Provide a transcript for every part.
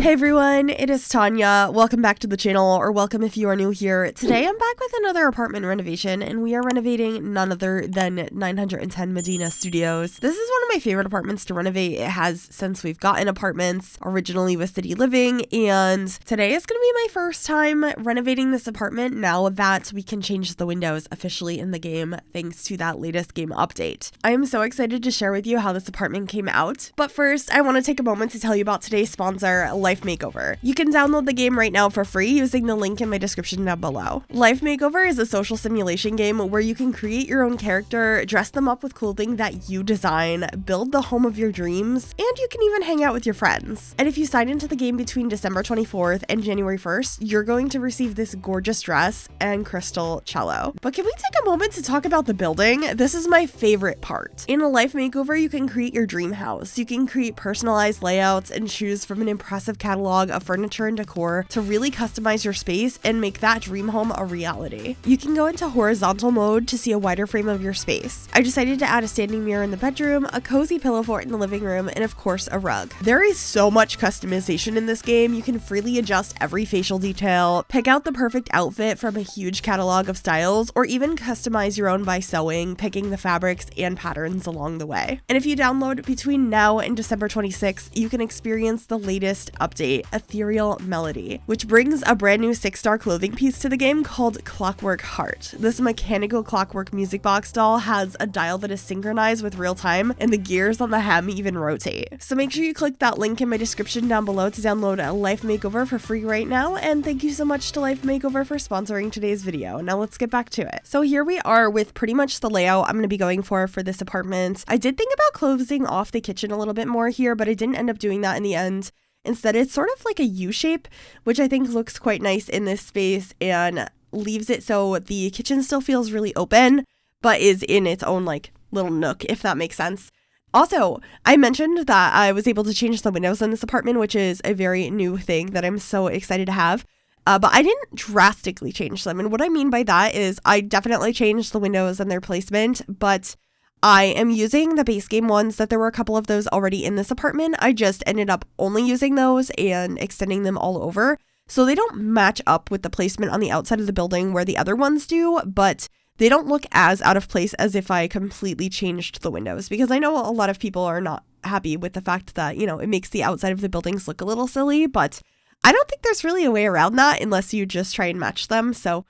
Hey everyone, it is Tanya. Welcome back to the channel, or welcome if you are new here. Today I'm back with another apartment renovation, and we are renovating none other than 910 Medina Studios. This is one of my favorite apartments to renovate. It has since we've gotten apartments, originally with City Living, and today is going to be my first time renovating this apartment now that we can change the windows officially in the game thanks to that latest game update. I am so excited to share with you how this apartment came out, but first I want to take a moment to tell you about today's sponsor, Life Makeover. You can download the game right now for free using the link in my description down below. Life Makeover is a social simulation game where you can create your own character, dress them up with clothing that you design, build the home of your dreams, and you can even hang out with your friends. And if you sign into the game between December 24th and January 1st, you're going to receive this gorgeous dress and crystal cello. But can we take a moment to talk about the building? This is my favorite part. In a Life Makeover, you can create your dream house. You can create personalized layouts and choose from an impressive catalog of furniture and decor to really customize your space and make that dream home a reality. You can go into horizontal mode to see a wider frame of your space. I decided to add a standing mirror in the bedroom, a cozy pillow fort in the living room, and of course a rug. There is so much customization in this game. You can freely adjust every facial detail, pick out the perfect outfit from a huge catalog of styles, or even customize your own by sewing, picking the fabrics and patterns along the way. And if you download between now and December 26th, you can experience the latest update, Ethereal Melody, which brings a brand new 6-star clothing piece to the game called Clockwork Heart. This mechanical clockwork music box doll has a dial that is synchronized with real time, and the gears on the hem even rotate. So make sure you click that link in my description down below to download a Life Makeover for free right now, and thank you so much to Life Makeover for sponsoring today's video. Now let's get back to it. So here we are with pretty much the layout I'm going to be going for this apartment. I did think about closing off the kitchen a little bit more here, but I didn't end up doing that in the end. Instead, it's sort of like a U shape, which I think looks quite nice in this space and leaves it so the kitchen still feels really open, but is in its own like little nook, if that makes sense. Also, I mentioned that I was able to change the windows in this apartment, which is a very new thing that I'm so excited to have. But I didn't drastically change them. And what I mean by that is I definitely changed the windows and their placement, but I am using the base game ones that there were a couple of those already in this apartment. I just ended up only using those and extending them all over. So they don't match up with the placement on the outside of the building where the other ones do, but they don't look as out of place as if I completely changed the windows, because I know a lot of people are not happy with the fact that, you know, it makes the outside of the buildings look a little silly, but I don't think there's really a way around that unless you just try and match them. So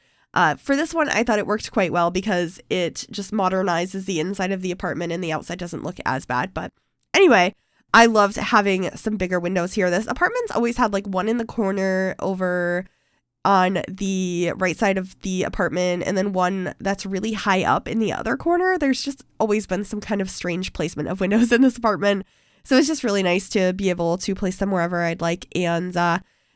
for this one, I thought it worked quite well because it just modernizes the inside of the apartment and the outside doesn't look as bad. But anyway, I loved having some bigger windows here. This apartment's always had like one in the corner over on the right side of the apartment and then one that's really high up in the other corner. There's just always been some kind of strange placement of windows in this apartment. So it's just really nice to be able to place them wherever I'd like. And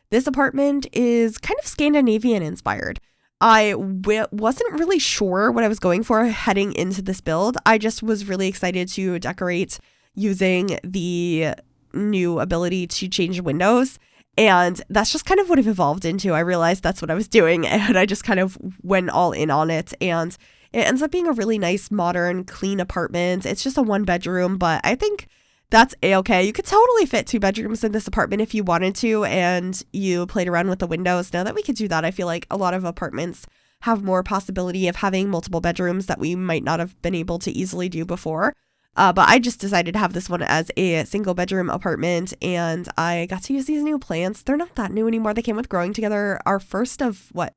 this apartment is kind of Scandinavian inspired. I wasn't really sure what I was going for heading into this build. I just was really excited to decorate using the new ability to change windows. And that's just kind of what I've evolved into. I realized that's what I was doing and I just kind of went all in on it. And it ends up being a really nice, modern, clean apartment. It's just a 1-bedroom, but I think that's a-okay. You could totally fit 2 bedrooms in this apartment if you wanted to and you played around with the windows. Now that we could do that, I feel like a lot of apartments have more possibility of having multiple bedrooms that we might not have been able to easily do before. But I just decided to have this one as a single bedroom apartment, and I got to use these new plants. They're not that new anymore. They came with Growing Together, our first of what?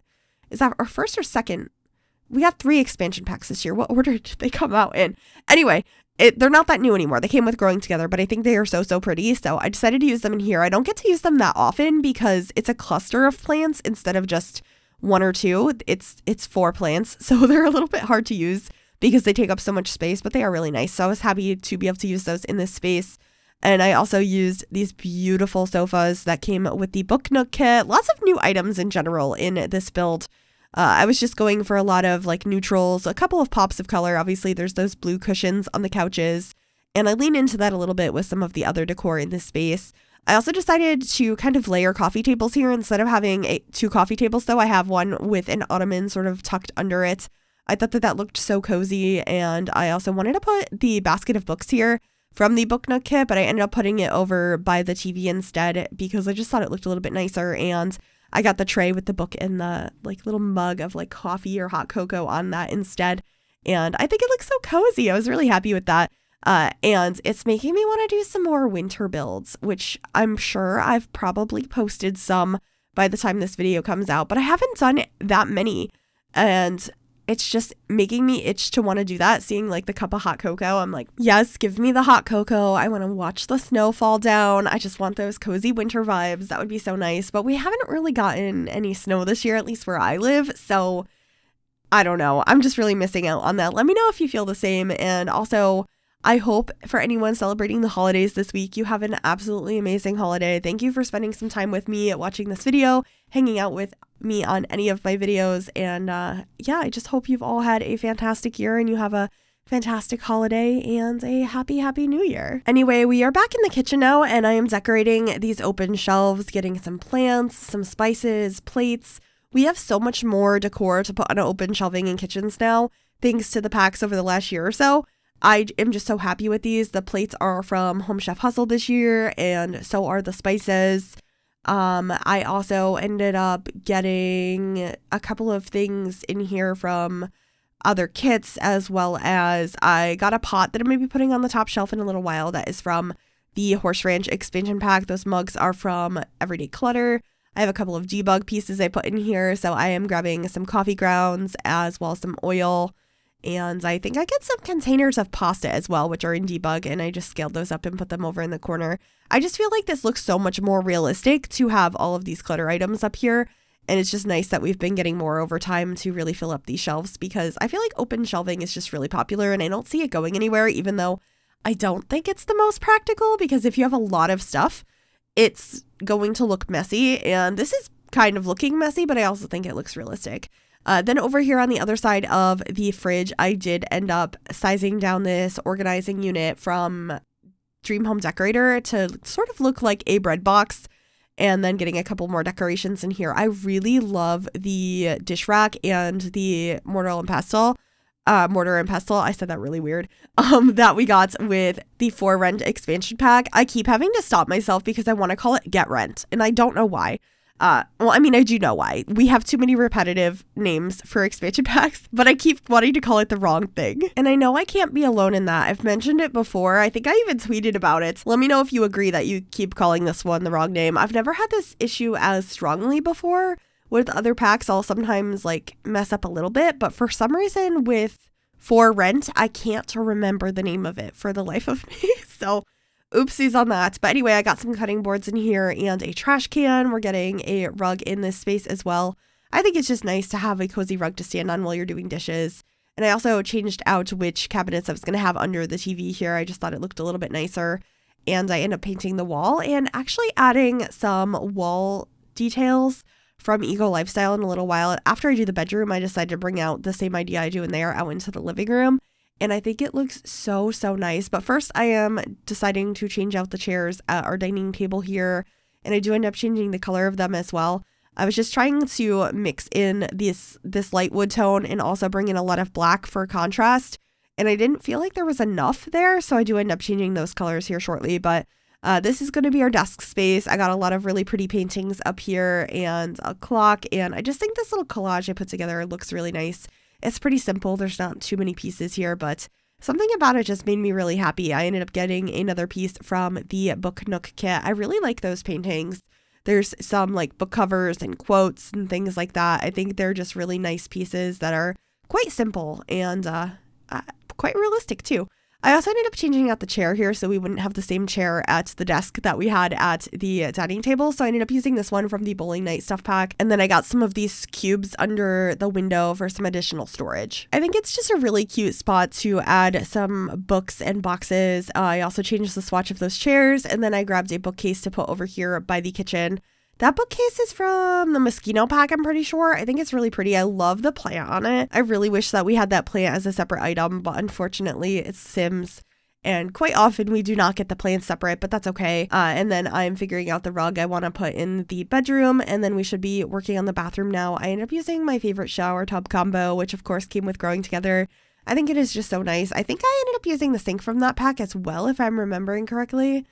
Is that our first or second? We got 3 expansion packs this year. What order did they come out in? Anyway, they're not that new anymore. They came with Growing Together, but I think they are so pretty. So I decided to use them in here. I don't get to use them that often because it's a cluster of plants instead of just 1 or 2. It's 4 plants. So they're a little bit hard to use because they take up so much space, but they are really nice. So I was happy to be able to use those in this space. And I also used these beautiful sofas that came with the Book Nook kit. Lots of new items in general in this build. I was just going for a lot of like neutrals, a couple of pops of color. Obviously, there's those blue cushions on the couches, and I lean into that a little bit with some of the other decor in this space. I also decided to kind of layer coffee tables here. Instead of having 2 coffee tables, though, I have one with an ottoman sort of tucked under it. I thought that looked so cozy, and I also wanted to put the basket of books here from the Book Nook kit, but I ended up putting it over by the TV instead because I just thought it looked a little bit nicer. And I got the tray with the book and the like little mug of like coffee or hot cocoa on that instead. And I think it looks so cozy. I was really happy with that. And it's making me want to do some more winter builds, which I'm sure I've probably posted some by the time this video comes out, but I haven't done that many. And it's just making me itch to want to do that. Seeing like the cup of hot cocoa, I'm like, yes, give me the hot cocoa. I want to watch the snow fall down. I just want those cozy winter vibes. That would be so nice. But we haven't really gotten any snow this year, at least where I live. So I don't know. I'm just really missing out on that. Let me know if you feel the same. And also, I hope for anyone celebrating the holidays this week, you have an absolutely amazing holiday. Thank you for spending some time with me watching this video, hanging out with me on any of my videos. And yeah, I just hope you've all had a fantastic year and you have a fantastic holiday and a happy new year. Anyway, we are back in the kitchen now and I am decorating these open shelves, getting some plants, some spices, plates. We have so much more decor to put on open shelving in kitchens now, thanks to the packs over the last year or so. I am just so happy with these. The plates are from Home Chef Hustle this year, and so are the spices. I also ended up getting a couple of things in here from other kits, as well as I got a pot that I'm going to be putting on the top shelf in a little while. That is from the Horse Ranch expansion pack. Those mugs are from Everyday Clutter. I have a couple of debug pieces I put in here, so I am grabbing some coffee grounds as well as some oil. And I think I get some containers of pasta as well, which are in debug, and I just scaled those up and put them over in the corner. I just feel like this looks so much more realistic to have all of these clutter items up here. And it's just nice that we've been getting more over time to really fill up these shelves, because I feel like open shelving is just really popular and I don't see it going anywhere, even though I don't think it's the most practical, because if you have a lot of stuff, it's going to look messy. And this is kind of looking messy, but I also think it looks realistic. Then over here on the other side of the fridge, I did end up sizing down this organizing unit from Dream Home Decorator to sort of look like a bread box, and then getting a couple more decorations in here. I really love the dish rack and the mortar and pestle. I said that really weird. That we got with the For Rent expansion pack. I keep having to stop myself because I want to call it Get Rent, and I don't know why. Well, I mean, I do know why. We have too many repetitive names for expansion packs, but I keep wanting to call it the wrong thing. And I know I can't be alone in that. I've mentioned it before. I think I even tweeted about it. Let me know if you agree that you keep calling this one the wrong name. I've never had this issue as strongly before. With other packs, I'll sometimes like mess up a little bit, but for some reason with For Rent, I can't remember the name of it for the life of me. So oopsies on that. But anyway, I got some cutting boards in here and a trash can. We're getting a rug in this space as well. I think it's just nice to have a cozy rug to stand on while you're doing dishes. And I also changed out which cabinets I was going to have under the TV here. I just thought it looked a little bit nicer. And I ended up painting the wall and actually adding some wall details from Eco Lifestyle in a little while. After I do the bedroom, I decided to bring out the same idea I do in there out into the living room. And I think it looks so nice. But first, I am deciding to change out the chairs at our dining table here. And I do end up changing the color of them as well. I was just trying to mix in this light wood tone and also bring in a lot of black for contrast. And I didn't feel like there was enough there. So I do end up changing those colors here shortly. But this is going to be our desk space. I got a lot of really pretty paintings up here and a clock. And I just think this little collage I put together looks really nice. It's pretty simple. There's not too many pieces here, but something about it just made me really happy. I ended up getting another piece from the Book Nook kit. I really like those paintings. There's some like book covers and quotes and things like that. I think they're just really nice pieces that are quite simple and quite realistic too. I also ended up changing out the chair here so we wouldn't have the same chair at the desk that we had at the dining table. So I ended up using this one from the Bowling Night stuff pack. And then I got some of these cubes under the window for some additional storage. I think it's just a really cute spot to add some books and boxes. I also changed the swatch of those chairs, and then I grabbed a bookcase to put over here by the kitchen. That bookcase is from the Myshuno pack, I'm pretty sure. I think it's really pretty. I love the plant on it. I really wish that we had that plant as a separate item, but unfortunately it's Sims. And quite often we do not get the plants separate, but that's okay. And then I'm figuring out the rug I want to put in the bedroom, and then we should be working on the bathroom now. I ended up using my favorite shower tub combo, which of course came with Growing Together. I think it is just so nice. I think I ended up using the sink from that pack as well, if I'm remembering correctly.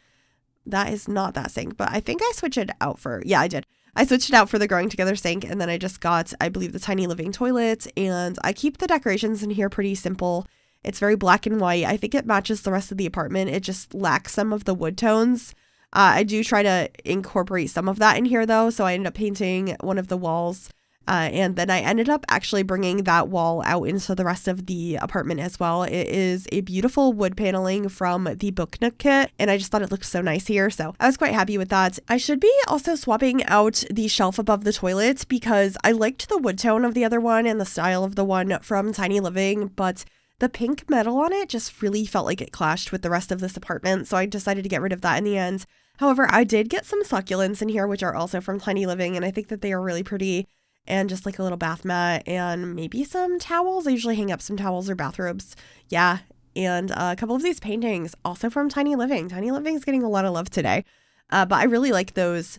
That is not that sink, but I think I switched it out for, yeah, I did. I switched it out for the Growing Together sink, and then I just got, I believe, the Tiny Living toilet, and I keep the decorations in here pretty simple. It's very black and white. I think it matches the rest of the apartment. It just lacks some of the wood tones. I do try to incorporate some of that in here, though, so I ended up painting one of the walls, and then I ended up actually bringing that wall out into the rest of the apartment as well. It is a beautiful wood paneling from the Book Nook kit, and I just thought it looked so nice here, so I was quite happy with that. I should be also swapping out the shelf above the toilet because I liked the wood tone of the other one and the style of the one from Tiny Living, but the pink metal on it just really felt like it clashed with the rest of this apartment, so I decided to get rid of that in the end. However, I did get some succulents in here, which are also from Tiny Living, and I think that they are really pretty. And just like a little bath mat and maybe some towels. I usually hang up some towels or bathrobes. Yeah. And a couple of these paintings also from Tiny Living. Tiny Living is getting a lot of love today. But I really like those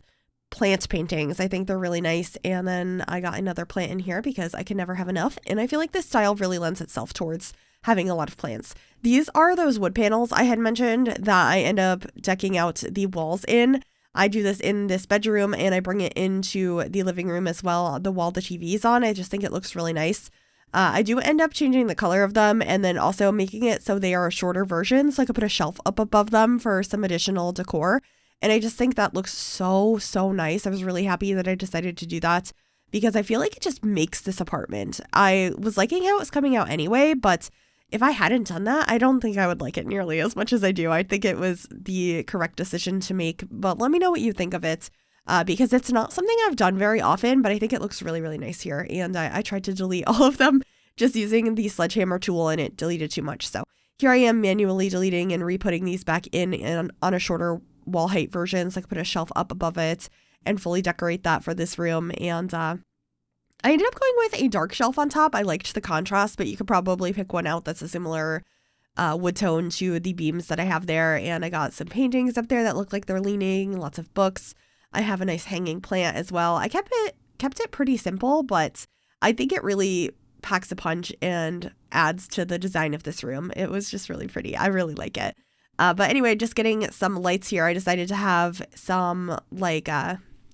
plant paintings. I think they're really nice. And then I got another plant in here because I can never have enough. And I feel like this style really lends itself towards having a lot of plants. These are those wood panels I had mentioned that I end up decking out the walls in. I do this in this bedroom and I bring it into the living room as well, the wall the TV is on. I just think it looks really nice. I do end up changing the color of them and then also making it so they are a shorter version, so I could put a shelf up above them for some additional decor. And I just think that looks so nice. I was really happy that I decided to do that because I feel like it just makes this apartment. I was liking how it was coming out anyway, but if I hadn't done that, I don't think I would like it nearly as much as I do. I think it was the correct decision to make, but let me know what you think of it because it's not something I've done very often, but I think it looks really nice here. And I tried to delete all of them just using the sledgehammer tool and it deleted too much. So here I am manually deleting and re-putting these back in and on a shorter wall height version so I could put a shelf up above it and fully decorate that for this room. And I ended up going with a dark shelf on top. I liked the contrast, but you could probably pick one out that's a similar wood tone to the beams that I have there. And I got some paintings up there that look like they're leaning, lots of books. I have a nice hanging plant as well. I kept it pretty simple, but I think it really packs a punch and adds to the design of this room. It was just really pretty. I really like it. But anyway, just getting some lights here. I decided to have some like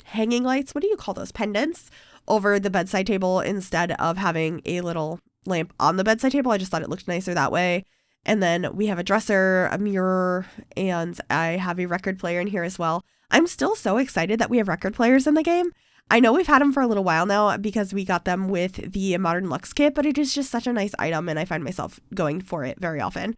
hanging lights. What do you call those? Pendants over the bedside table instead of having a little lamp on the bedside table. I just thought it looked nicer that way. And then we have a dresser, a mirror, and I have a record player in here as well. I'm still so excited that we have record players in the game. I know we've had them for a little while now because we got them with the Modern Luxe kit, but it is just such a nice item and I find myself going for it very often.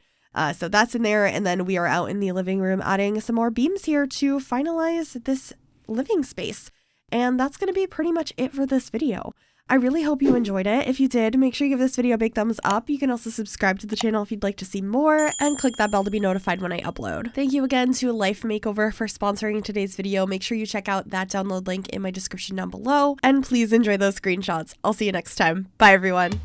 So that's in there. And then we are out in the living room adding some more beams here to finalize this living space. And that's going to be pretty much it for this video. I really hope you enjoyed it. If you did, make sure you give this video a big thumbs up. You can also subscribe to the channel if you'd like to see more and click that bell to be notified when I upload. Thank you again to Life Makeover for sponsoring today's video. Make sure you check out that download link in my description down below and please enjoy those screenshots. I'll see you next time. Bye everyone.